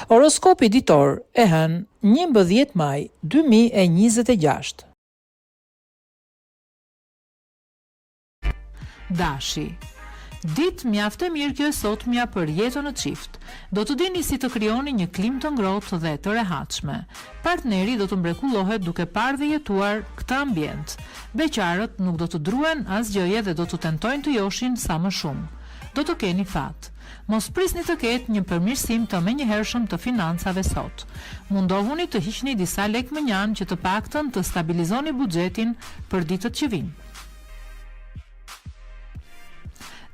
Horoskopi ditor e hënë 11 maj 2026. Dashi. Ditë mjaft e mirë kjo e sotmja për jetën në çift. Do të dini si të krijoni një klim të ngrohtë dhe të rehatshme. Partneri do të mrekullohet duke parë dhe jetuar këtë ambient. Beqarët nuk do të druhen asgjëje dhe do të tentojnë të joshin sa më shumë. Do të keni fat. Mos prisni të ketë një përmirësim të menjëhershëm të financave sot. Mundohuni të hiqni disa lekë më njanë që të paktën të stabilizoni buxhetin për ditët që vijnë.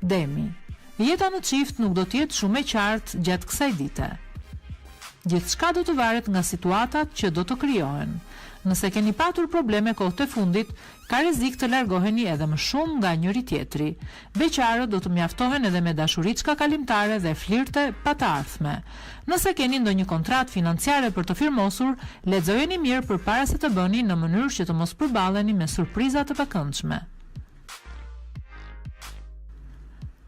Demi. Jeta në çift nuk do të jetë shumë e qartë gjatë kësaj dite. Gjithçka do të varet nga situatat që do të krijohen. Nëse keni patur probleme kohë të fundit, ka rrezik të largoheni edhe më shumë nga njëri tjetri. Beqarët do të mjaftohen edhe me dashuriçka kalimtare dhe flirte pa të ardhme. Nëse keni ndonjë kontratë financiare për të firmosur, lexojeni mirë përpara se të bëni në mënyrë që të mos përballeni me surpriza të pakëndshme.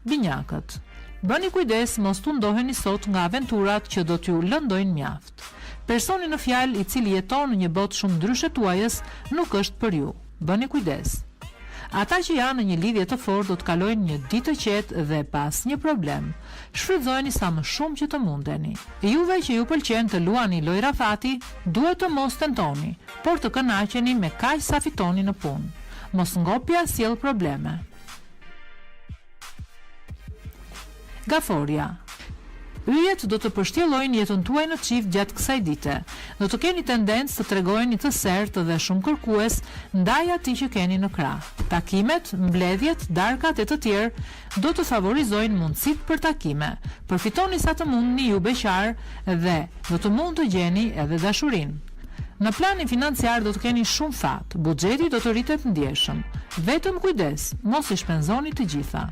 Binjakët. Bëni kujdes mos të ndoheni sot nga aventurat që do t'ju lëndojnë mjaft. Personi në fjalë i cili jeton në një botë shumë ndryshe tuajës nuk është për ju. Bëni kujdes. Ata që janë në një lidhje të fortë do të kalojnë një ditë të qetë dhe pas një problem. Shfrytëzojeni sa më shumë që të mundeni. Juve që ju pëlqen të luani lojra fati, duhet të mos tentoni, por të kënaqeni me kaq sa fitoni në punë. Mos ngopja sjell probleme. Gaforia. Yjet do të përshtjellojnë jetën tuaj në çift gjatë kësaj dite. Do të keni tendencë të tregojeni të sertë dhe shumë kërkues ndaj atij që keni në krah. Takimet, mbledhjet, darkat e të tjerë do të favorizojnë mundësitë për takime. Përfitoni sa të mundni ju beqar dhe do të mund të gjeni edhe dashurinë. Në planin financiar do të keni shumë fat. Buxheti do të rritet ndjeshëm. Vetëm kujdes, mos i shpenzoni të gjitha.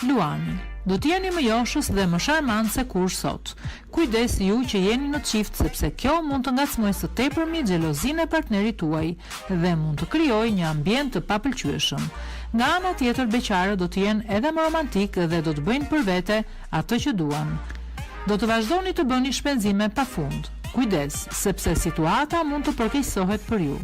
Luani. Do t'jeni më joshës dhe më sharmant se kur sot. Kujdes ju që jeni në çift sepse kjo mund të ngacmojë së tepërmi xhelozinë e partnerit tuaj dhe mund të krijojë një ambient të papëlqyeshëm. Nga ana tjetër beqarët do të jenë edhe më romantik dhe do të bëjnë për vete atë që duan. Do të vazhdoni të bëni shpenzime pafund. Kujdes, sepse situata mund të përkeqësohet për ju.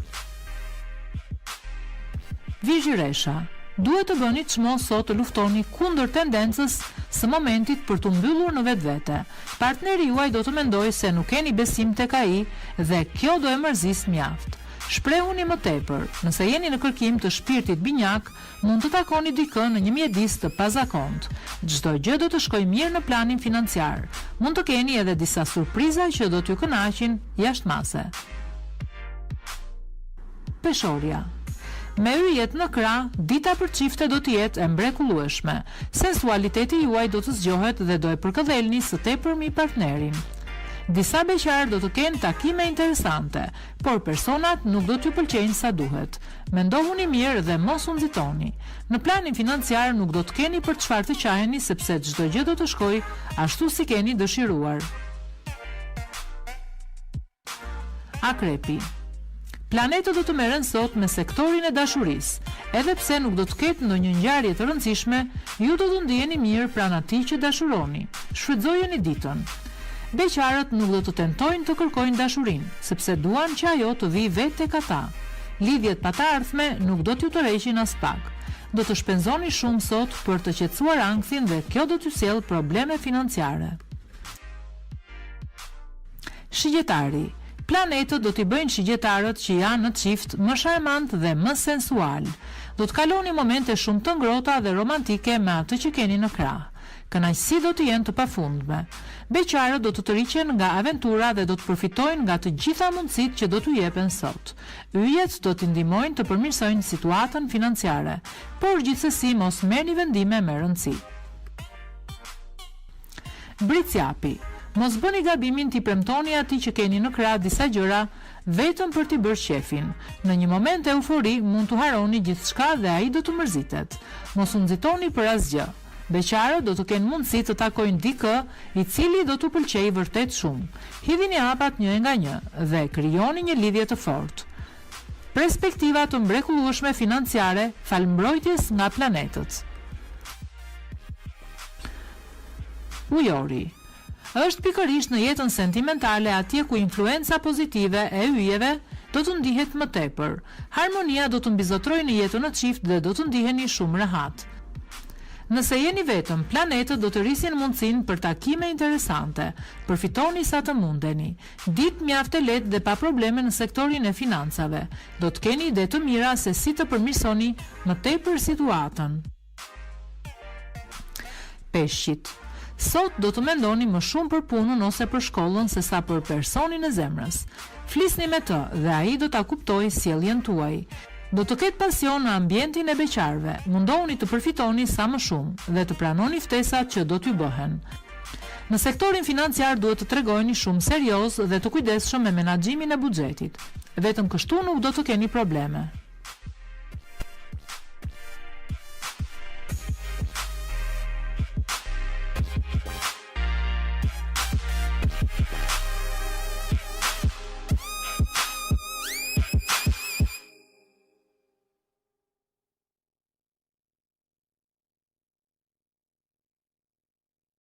Vizhiresha. Duhet të bëni çmo sot të luftoni kundër tendencës së momentit për të mbyllur në vetvete. Partneri juaj do të mendojë se nuk keni besim tek ai dhe kjo do e mërzis mjaft. Shprehuni më tepër. Nëse jeni në kërkim të shpirtit binjak, mund të takoni dikën në një mjedis të pazakontë. Çdo gjë do të shkojë mirë në planin financiar. Mund të keni edhe disa surpriza që do t'ju kënaqin jashtëmase. Peshorja. Me yjet në krah, dita për çifte do të jetë e mrekullueshme. Sensualiteti juaj do të zgjohet dhe do e përkëdhelni së tepërmi partnerin. Disa beqarë do të kenë takime interesante, por personat nuk do t'ju pëlqejnë sa duhet. Mendohuni mirë dhe mos u nxitoni. Në planin financiar nuk do të keni për çfarë të qajeni sepse çdo gjë do të shkojë ashtu si keni dëshiruar. Akrepi. Planetët do të merren sot me sektorin e dashurisë. Edhe pse nuk do të ketë ndonjë ngjarje të rëndësishme, ju do të ndiheni mirë pranë atij që dashuroni. Shfrytëzojeni ditën. Beqarët nuk do të tentojnë të kërkojnë dashurinë, sepse duan që ajo të vijë vetë tek ata. Lidhjet pa të ardhme nuk do t'ju tërheqin as pak. Do të shpenzoni shumë sot për të qetësuar ankthin dhe kjo do t'ju sjellë probleme financiare. Shigjetari. Planetët do t'i bëjnë shigjetarët që janë në çift më sharmant dhe më sensual. Do të kaloni momente shumë të ngrohta dhe romantike me atë që keni në krah. Kënaqësi do të jenë të pafundme. Beqarët do të tërhiqen nga aventura dhe do të përfitojnë nga të gjitha mundësitë që do t'u jepen sot. Yjet do t'i ndihmojnë të përmirësojnë situatën financiare, por gjithsesi mos merrni vendime me rëndësi. Bricjapi. Mos bëni gabimin t'i premtoni atij që keni në krah disa gjëra vetëm për t'i bërë qefin. Në një moment eufori mund t'u harroni gjithçka dhe ai do të mërzitet. Mos u nxitoni për asgjë. Beqarët do të kenë mundësi të takojnë dikë i cili do t'u pëlqejë vërtet shumë. Hidhini hapat një nga një dhe krijoni një lidhje të fortë. Perspektiva të mrekullueshme financiare falëmbrojtjes nga planetët. Ujori. Është pikërisht në jetën sentimentale atje ku influenca pozitive e yjeve do të ndihet më tepër. Harmonia do të mbizotrojë në jetën e çift dhe do të ndiheni shumë rehat. Nëse jeni vetëm, planetët do të rrisin mundësinë për takime interesante. Përfitoni sa të mundeni. Ditë mjaft e lehtë dhe pa probleme në sektorin e financave. Do të keni ide të mira se si të përmirësoni më tepër situatën. Peshqit. Sot do të mendoni më shumë për punën ose për shkollën se sa për personin e zemrës. Flisni me të dhe ai do ta kuptojë sjelljen tuaj. Do të ketë pasion në ambientin e beqarve, mundohuni të përfitoni sa më shumë dhe të pranoni ftesat që do t'ju bëhen. Në sektorin financiar duhet të tregojeni shumë serioz dhe të kujdesshëm me menaxhimin e buxhetit. Vetëm kështu nuk do të keni probleme.